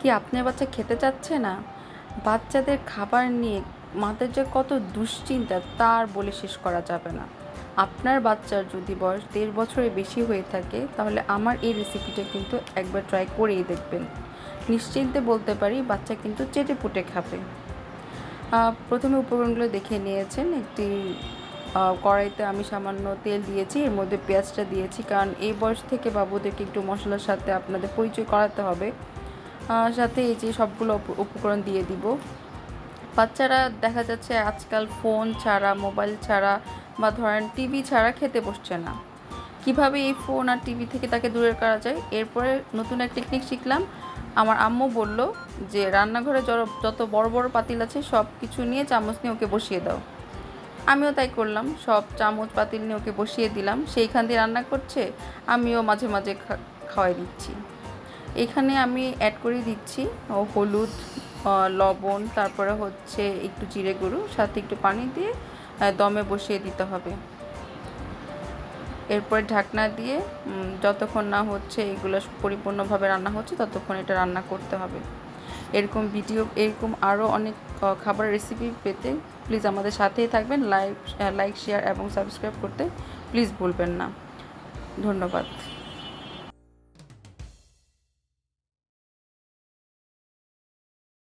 কি আপনার বাচ্চা খেতে চাচ্ছে না? বাচ্চাদের খাবার নিয়ে মাদের যে কত দুশ্চিন্তা তা আর বলে শেষ করা যাবে না। আপনার বাচ্চার যদি বয়স ১.৫ বছরের বেশি হয়ে থাকে তাহলে আমার এই রেসিপিটা কিন্তু একবার ট্রাই করেই দেখবেন। নিশ্চিন্তে বলতে পারি বাচ্চা কিন্তু চেটেপুটে খাবে। প্রথমে উপকরণগুলো দেখে নিয়েছেন। একটি কড়াইতে আমি সামান্য তেল দিয়েছি, এর মধ্যে পেঁয়াজটা দিয়েছি, কারণ এই বয়স থেকে বাবুদেরকে একটু মশলার সাথে আপনাদের পরিচয় করাতে হবে। সাথে এই যে সবগুলো উপকরণ দিয়ে দিব। বাচ্চারা দেখা যাচ্ছে আজকাল ফোন ছাড়া, মোবাইল ছাড়া বা ধরেন টিভি ছাড়া খেতে বসছে না। কিভাবে এই ফোন আর টিভি থেকে তাকে দূরে করা যায়, এরপরে নতুন এক টেকনিক শিখলাম। আমার আম্মু বলল যে রান্নাঘরে যত বড় বড় পাতিল আছে সব কিছু নিয়ে চামচ নিয়ে ওকে বসিয়ে দাও। আমিও তাই করলাম, সব চামচ পাতিল নিয়ে ওকে বসিয়ে দিলাম। সেইখান দিয়ে রান্না করছে, আমিও মাঝে মাঝে খাওয়াই দিচ্ছি। এখানে আমি অ্যাড করে দিচ্ছি হলুদ, লবণ, তারপরে হচ্ছে একটু জিরে গুঁড়ো, সাথে একটু পানি দিয়ে দমে বসিয়ে দিতে হবে। এরপরে ঢাকনা দিয়ে যতক্ষণ না হচ্ছে এগুলো পরিপূর্ণভাবে রান্না হচ্ছে ততক্ষণ এটা রান্না করতে হবে। এরকম আরও অনেক খাবারের রেসিপি পেতে প্লিজ আমাদের সাথেই থাকবেন। লাইক, শেয়ার এবং সাবস্ক্রাইব করতে প্লিজ ভুলবেন না। ধন্যবাদ।